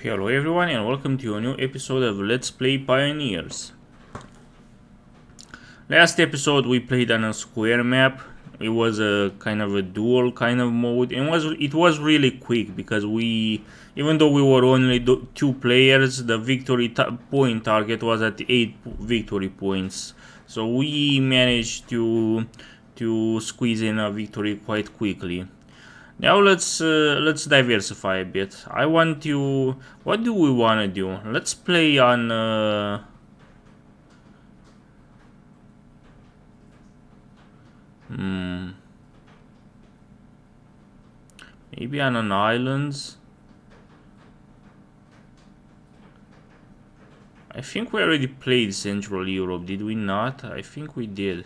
Hello everyone and welcome to a new episode of Let's Play Pioneers. Last episode we played on a square map. It was a kind of a duel kind of mode, and it was really quick because even though we were only two players, the victory point target was at 8 victory points. So we managed to squeeze in a victory quite quickly. Now let's diversify a bit. I want to. What do we want to do? Let's play on. Maybe on an islands. I think we already played Central Europe, did we not? I think we did.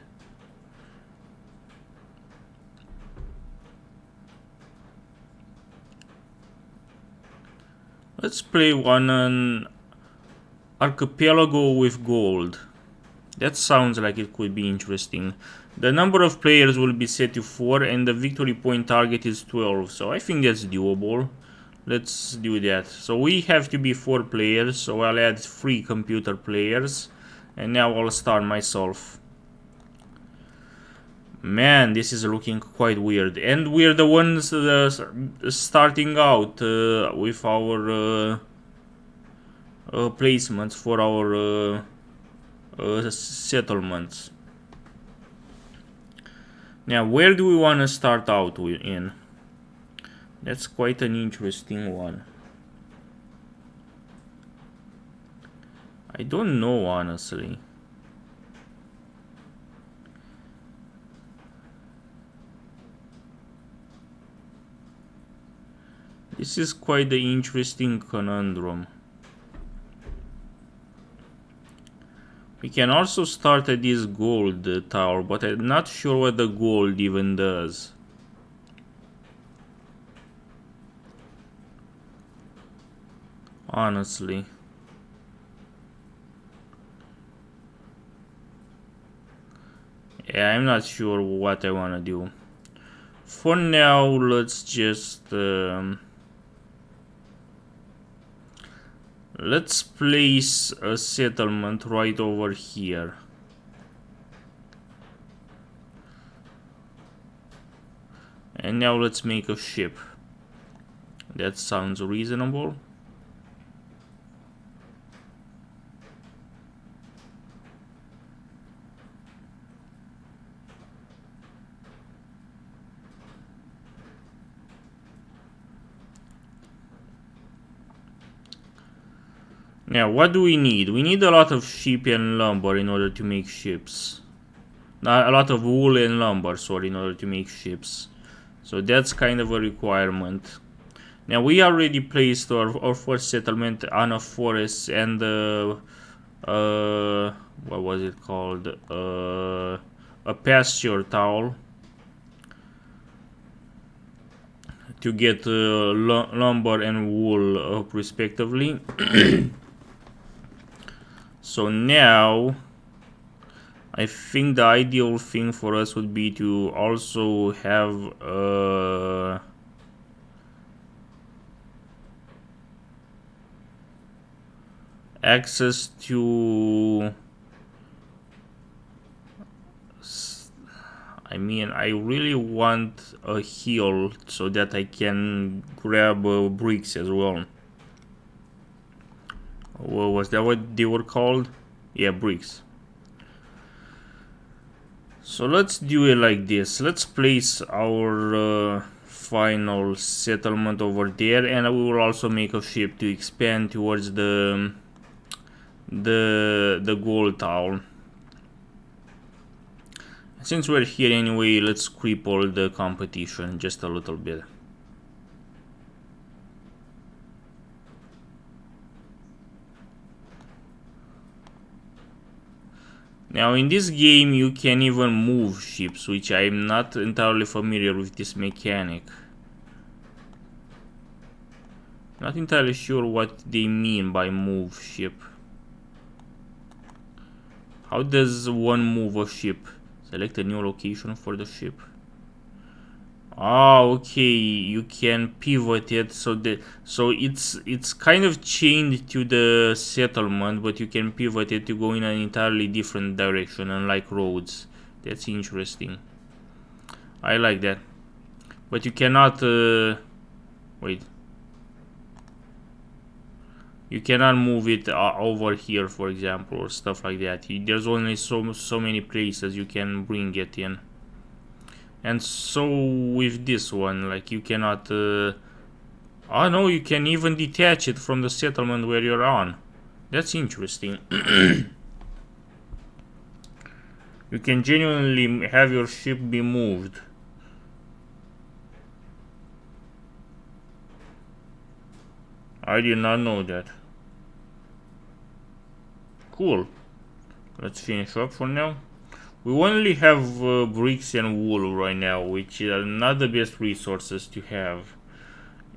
Let's play one on Archipelago with gold. That sounds like it could be interesting. The number of players will be set to 4 and the victory point target is 12. So I think that's doable. Let's do that. So we have to be 4 players. So I'll add 3 computer players. And now I'll start myself. Man, this is looking quite weird. And we're the ones starting out with our placements for our settlements. Now, where do we want to start out in? That's quite an interesting one. I don't know, honestly. This is quite the interesting conundrum. We can also start at this gold tower, but I'm not sure what the gold even does. Honestly. Yeah, I'm not sure what I want to do. For now, let's just... let's place a settlement right over here. And now let's make a ship. That sounds reasonable. Now, what do we need? We need a lot of sheep and lumber in order to make ships. A lot of wool and lumber, sorry, in order to make ships. So that's kind of a requirement. Now, we already placed our first settlement on a forest and what was it called? A pasture towel to get lumber and wool respectively. So now, I think the ideal thing for us would be to also have access to... I mean, I really want a hill so that I can grab bricks as well. Was that what they were called? Yeah, bricks. So let's do it like this. Let's place our final settlement over there, and we will also make a ship to expand towards the gold town. Since we're here anyway, let's cripple the competition just a little bit. Now in this game you can even move ships, which I'm not entirely familiar with this mechanic. Not entirely sure what they mean by move ship. How does one move a ship? Select a new location for the ship. Ah, okay, you can pivot it so it's kind of chained to the settlement, but you can pivot it to go in an entirely different direction, unlike roads. That's interesting. I like that. But you cannot wait. You cannot move it over here, for example, or stuff like that. There's only so many places you can bring it in. And so with this one, like you cannot oh no, you can even detach it from the settlement where you're on. That's interesting. You can genuinely have your ship be moved. I did not know that. Cool. Let's finish up for now. We only have bricks and wool right now, which are not the best resources to have.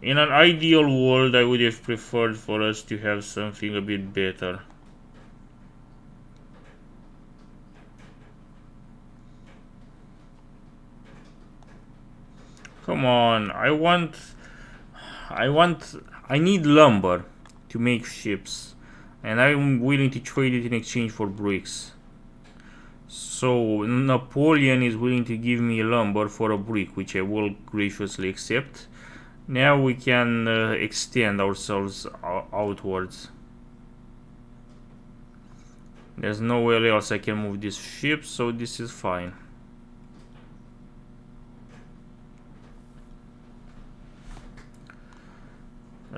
In an ideal world, I would have preferred for us to have something a bit better. Come on, I need lumber to make ships, and I'm willing to trade it in exchange for bricks. So Napoleon is willing to give me lumber for a brick, which I will graciously accept. Now we can extend ourselves outwards. There's nowhere else I can move this ship, so this is fine.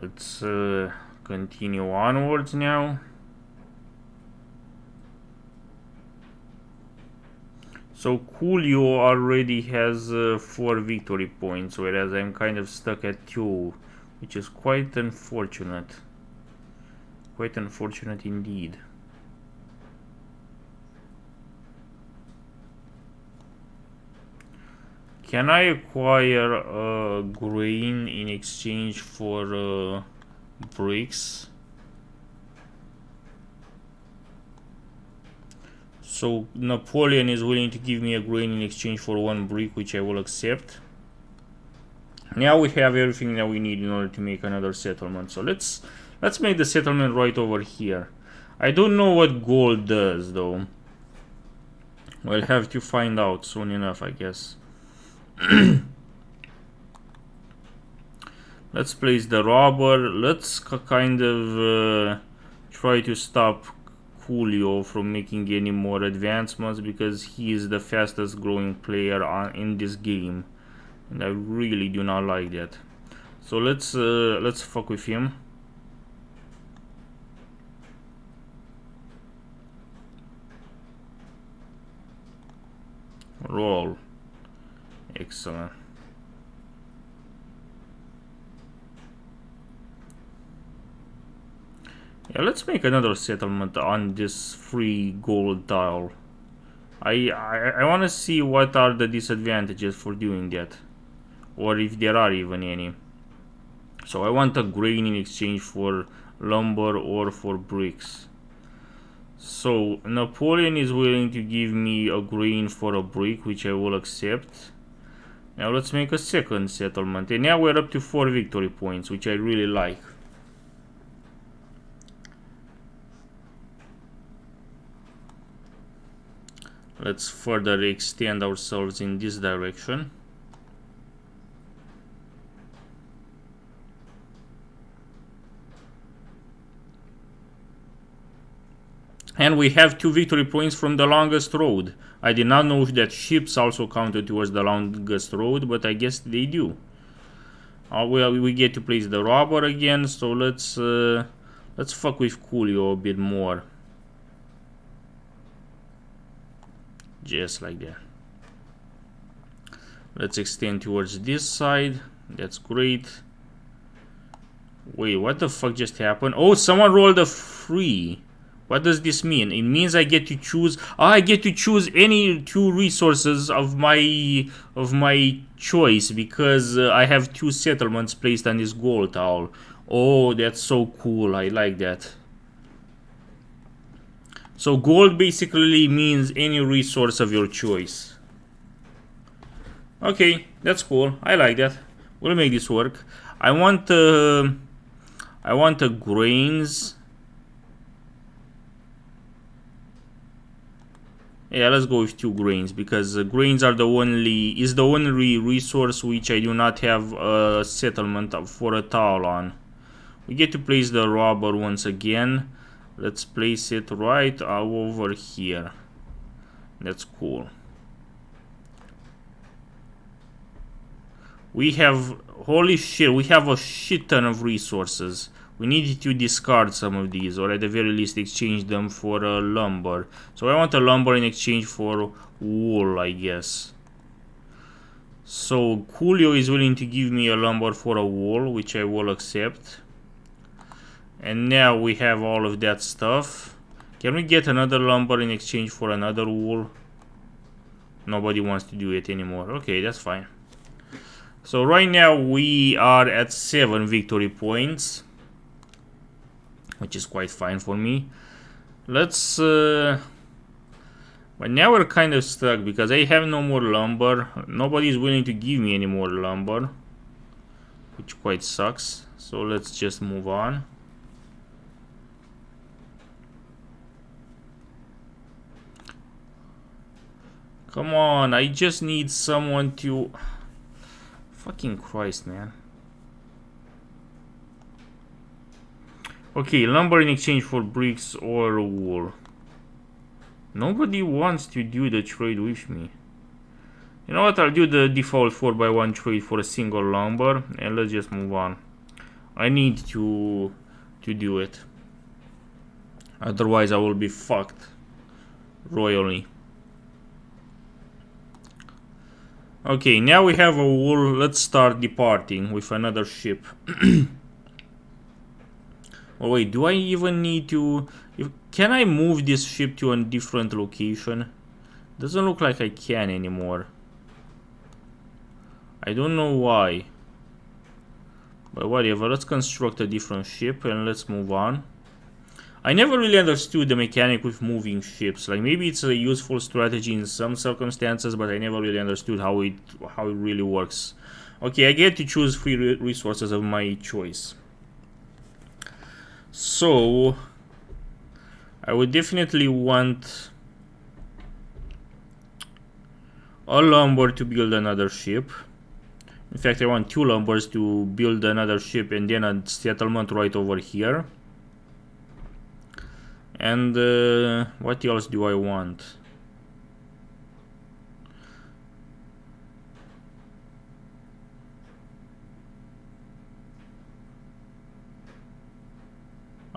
Let's continue onwards now. So Coolio already has 4 victory points, whereas I'm kind of stuck at 2, which is quite unfortunate. Quite unfortunate indeed. Can I acquire grain in exchange for bricks? So Napoleon is willing to give me a grain in exchange for 1 brick, which I will accept. Now we have everything that we need in order to make another settlement. So let's make the settlement right over here. I don't know what gold does though. We'll have to find out soon enough, I guess. Let's place the robber. Let's kind of try to stop Julio from making any more advancements, because he is the fastest growing player in this game, and I really do not like that. So let's fuck with him. Roll. Excellent. Yeah, let's make another settlement on this free gold tile. I want to see what are the disadvantages for doing that, or if there are even any. So I want a grain in exchange for lumber or for bricks. So Napoleon is willing to give me a grain for a brick, which I will accept. Now let's make a second settlement, and now we're up to 4 victory points, which I really like. Let's further extend ourselves in this direction. And we have 2 victory points from the longest road. I did not know that ships also counted towards the longest road, but I guess they do. Well, we get to place the robber again, so let's fuck with Coolio a bit more. Just like that. Let's extend towards this side. That's great. Wait, what the fuck just happened? Oh, someone rolled a free. What does this mean? It means I get to choose. I get to choose any 2 resources of my choice, because I have 2 settlements placed on this gold tile. Oh, that's so cool. I like that. So gold basically means any resource of your choice. Okay, That's cool. I like that. We'll make this work. I want grains. Yeah, let's go with 2 grains, because grains are the only resource which I do not have a settlement for a towel on. We get to place the rubber once again. Let's place it right over here. That's cool. We have, holy shit, we have a shit ton of resources. We need to discard some of these, or at the very least exchange them for lumber. So I want a lumber in exchange for wool, I guess. So Julio is willing to give me a lumber for a wool, which I will accept. And now we have all of that stuff. Can we get another lumber in exchange for another wool? Nobody wants to do it anymore. Okay, that's fine. So right now we are at 7 victory points, which is quite fine for me. Let's but now we're kind of stuck because I have no more lumber. Nobody is willing to give me any more lumber, which quite sucks. So let's just move on. Come on, I just need someone to... Fucking Christ, man. Okay, lumber in exchange for bricks or wool. Nobody wants to do the trade with me. You know what, I'll do the default 4x1 trade for a single lumber, and let's just move on. I need to do it. Otherwise I will be fucked royally. Okay, now we have a wool. Let's start departing with another ship. Oh wait, do I even need to... Can I move this ship to a different location? Doesn't look like I can anymore. I don't know why. But whatever, let's construct a different ship and let's move on. I never really understood the mechanic with moving ships. Like, maybe it's a useful strategy in some circumstances, but I never really understood how it really works. Okay, I get to choose 3 resources of my choice. So I would definitely want a lumber to build another ship. In fact, I want 2 lumbers to build another ship and then a settlement right over here. And what else do I want?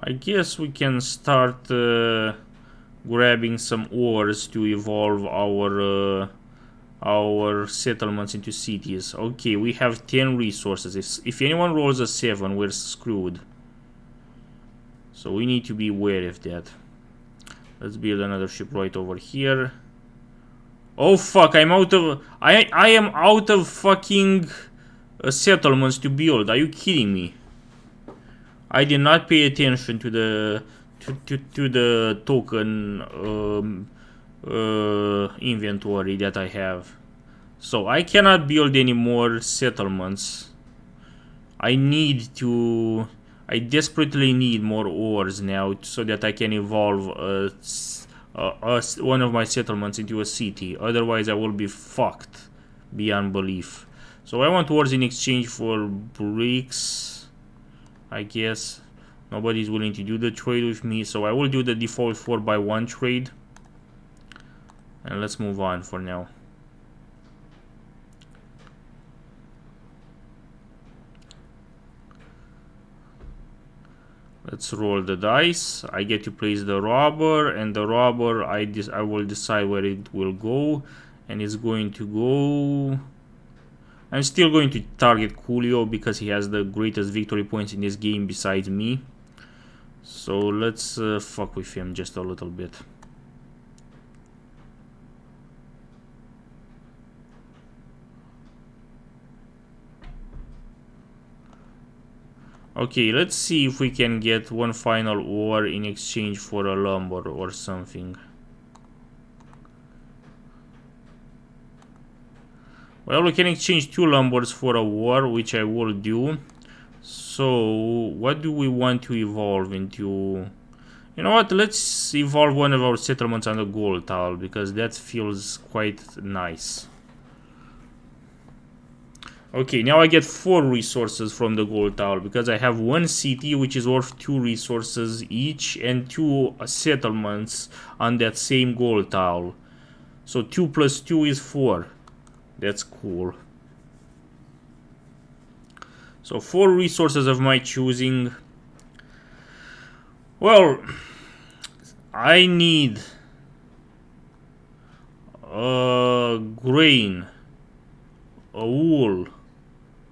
I guess we can start grabbing some ores to evolve our settlements into cities. Okay, we have 10 resources. If anyone rolls a 7, we're screwed. So we need to be aware of that. Let's build another ship right over here. Oh fuck, I'm out of... I am out of fucking settlements to build. Are you kidding me? I did not pay attention to the token inventory that I have. So I cannot build any more settlements. I desperately need more ores now so that I can evolve one of my settlements into a city. Otherwise I will be fucked beyond belief. So I want ores in exchange for bricks, I guess. Nobody's willing to do the trade with me, so I will do the default 4x1 trade. And let's move on for now. Let's roll the dice. I get to place the robber, and the robber I will decide where it will go, and it's going to go... I'm still going to target Julio because he has the greatest victory points in this game besides me. So let's fuck with him just a little bit. Okay, let's see if we can get one final ore in exchange for a lumber or something. Well, we can exchange 2 lumbers for a war, which I will do. So, what do we want to evolve into? You know what, let's evolve one of our settlements on the gold tile, because that feels quite nice. Okay, now I get 4 resources from the gold tile, because I have 1 city which is worth 2 resources each, and 2 settlements on that same gold tile. So 2 plus 2 is 4. That's cool. So 4 resources of my choosing. Well, I need a grain, a wool,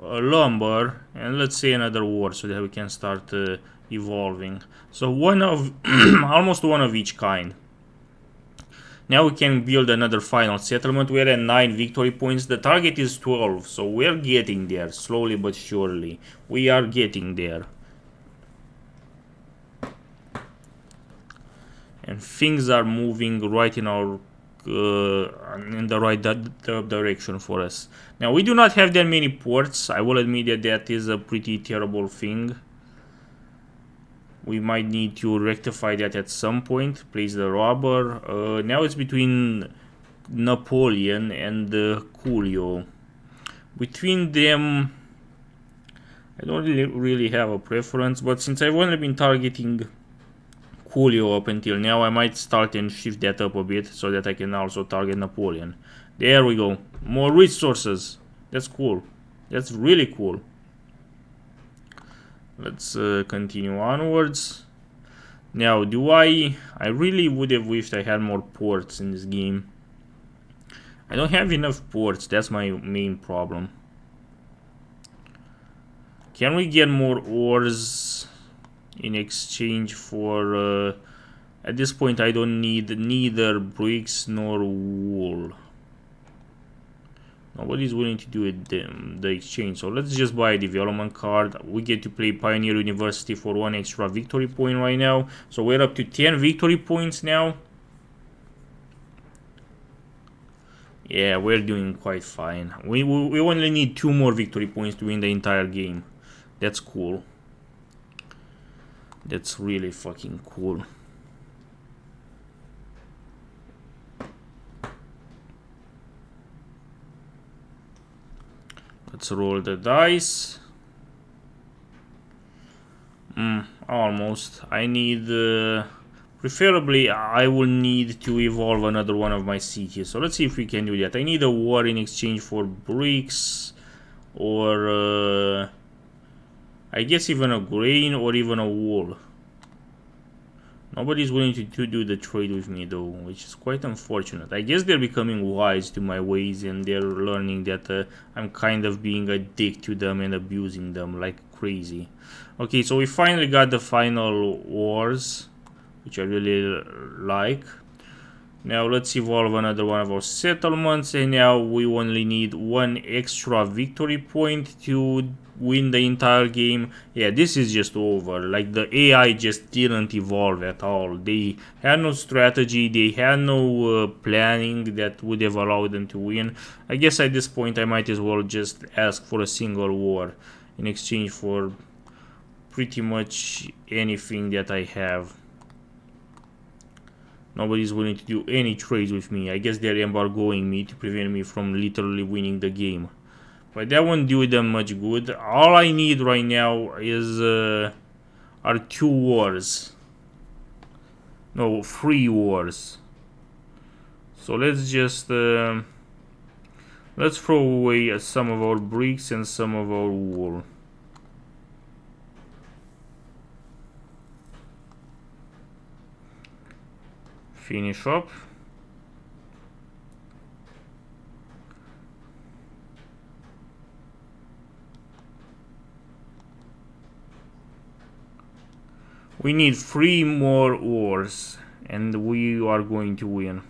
a lumber, and let's say another wood, so that we can start evolving. So one of almost one of each kind. Now we can build another final settlement. We're at 9 victory points. The target is 12, so we're getting there, slowly but surely. We are getting there. And things are moving right in our in the right direction for us. Now we do not have that many ports. I will admit that that is a pretty terrible thing. We might need to rectify that at some point. Place the rubber. Now it's between Napoleon and Coolio. Between them, I don't really have a preference, but since I've only been targeting Coolio up until now, I might start and shift that up a bit so that I can also target Napoleon. There we go. More resources. That's cool. That's really cool. Let's continue onwards. Now, I really would have wished I had more ports in this game. I don't have enough ports. That's my main problem. Can we get more ores in exchange for... at this point, I don't need neither bricks nor wool. Nobody's willing to do the exchange, so let's just buy a development card. We get to play Pioneer University for 1 extra victory point right now. So we're up to 10 victory points now. Yeah, we're doing quite fine. We only need 2 more victory points to win the entire game. That's cool. That's really fucking cool. Let's roll the dice. Almost. I need... preferably, I will need to evolve another one of my cities. So let's see if we can do that. I need a war in exchange for bricks. Or... I guess even a grain or even a wool. Nobody's willing to do the trade with me though, which is quite unfortunate. I guess they're becoming wise to my ways and they're learning that I'm kind of being a dick to them and abusing them like crazy. Okay, so we finally got the final wars, which I really like. Now let's evolve another one of our settlements, and now we only need 1 extra victory point to win the entire game. Yeah, this is just over. Like, the AI just didn't evolve at all. They had no strategy, they had no planning that would have allowed them to win. I guess at this point I might as well just ask for a single war in exchange for pretty much anything that I have. Nobody's willing to do any trades with me. I guess they're embargoing me to prevent me from literally winning the game. But that won't do them much good. All I need right now is are 2 wars. No, 3 wars. So let's just let's throw away some of our bricks and some of our wool. Finish up. We need 3 more wars and we are going to win.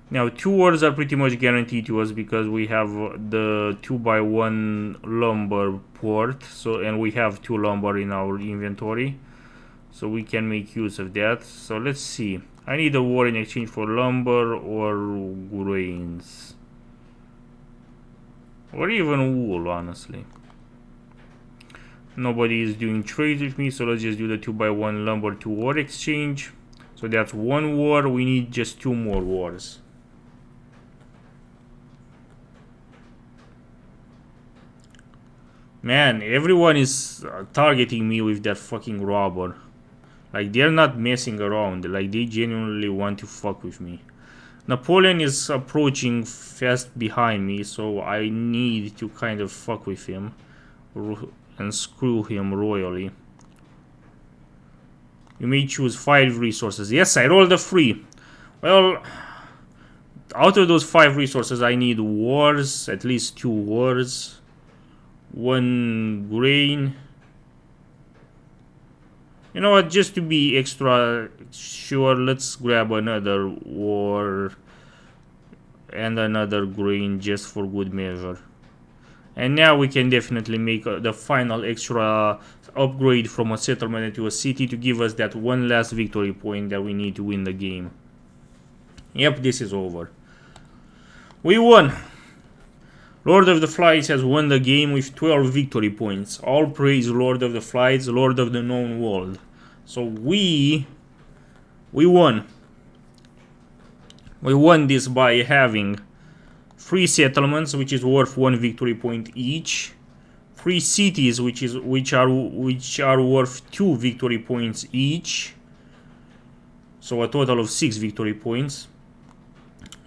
Now 2 wars are pretty much guaranteed to us because we have the 2x1 lumber port, so, and we have 2 lumber in our inventory, so we can make use of that. So let's see. I need a war in exchange for lumber or grains. Or even wool, honestly. Nobody is doing trades with me, so let's just do the 2x1 lumber to war exchange. So that's one war, we need just 2 more wars. Man, everyone is targeting me with that fucking robber. Like, they're not messing around, like they genuinely want to fuck with me. Napoleon is approaching fast behind me, so I need to kind of fuck with him and screw him royally. You may choose 5 resources. Yes, I rolled a 3. Well, out of those 5 resources, I need wars, at least 2 wars, 1 grain. You know what, just to be extra sure, let's grab another war and another grain just for good measure. And now we can definitely make the final extra upgrade from a settlement into a city to give us that one last victory point that we need to win the game. Yep, this is over. We won! Lord of the Flies has won the game with 12 victory points. All praise Lord of the Flies, Lord of the known world. So we won. We won this by having 3 settlements, which is worth 1 victory point each. 3 cities, which are worth 2 victory points each. So a total of 6 victory points.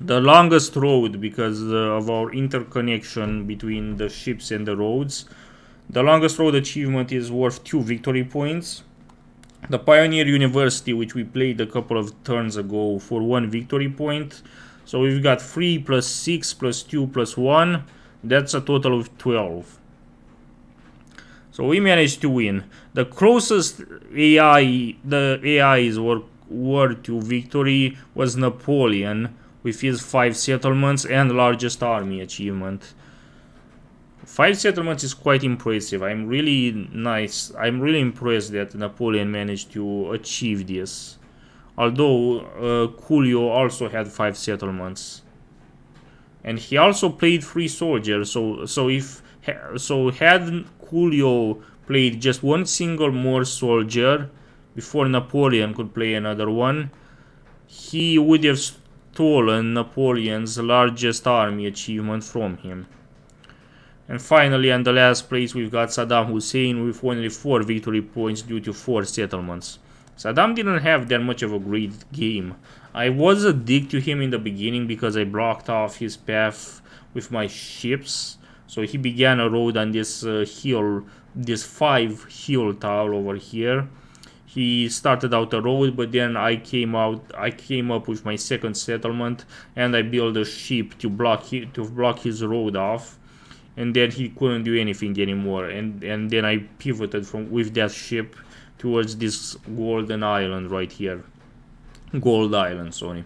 The longest road, because of our interconnection between the ships and the roads. The longest road achievement is worth 2 victory points. The Pioneer University, which we played a couple of turns ago, for 1 victory point. So we've got 3 plus 6 plus 2 plus 1. That's a total of 12. So we managed to win. The closest AIs were to victory was Napoleon, with his 5 settlements and largest army achievement. 5 settlements is quite impressive. I'm really impressed that Napoleon managed to achieve this. Although Julio also had 5 settlements, and he also played 3 soldiers. So had Julio played just one single more soldier before Napoleon could play another one, he would have stolen Napoleon's largest army achievement from him. And finally, in the last place, we've got Saddam Hussein with only 4 victory points due to 4 settlements. Saddam didn't have that much of a great game. I was a dick to him in the beginning because I blocked off his path with my ships. So he began a road on this hill, this 5 hill tile over here. He started out a road, but then I came up with my second settlement, and I built a ship to block his road off, and then he couldn't do anything anymore. And then I pivoted with that ship towards this golden island right here, Gold Island, sorry.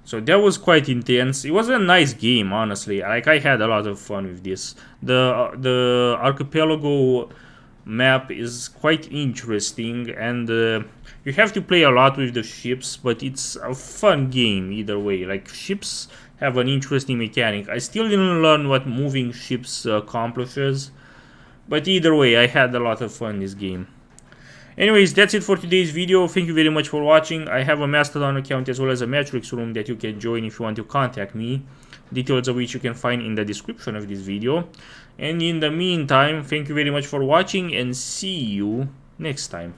So that was quite intense. It was a nice game, honestly. Like, I had a lot of fun with this. The archipelago map is quite interesting, and you have to play a lot with the ships, but it's a fun game either way. Like, ships have an interesting mechanic. I still didn't learn what moving ships accomplishes, but either way, I had a lot of fun in this game. Anyways, that's it for today's video. Thank you very much for watching. I have a Mastodon account as well as a Matrix room that you can join if you want to contact me, details of which you can find in the description of this video. And in the meantime, thank you very much for watching, and see you next time.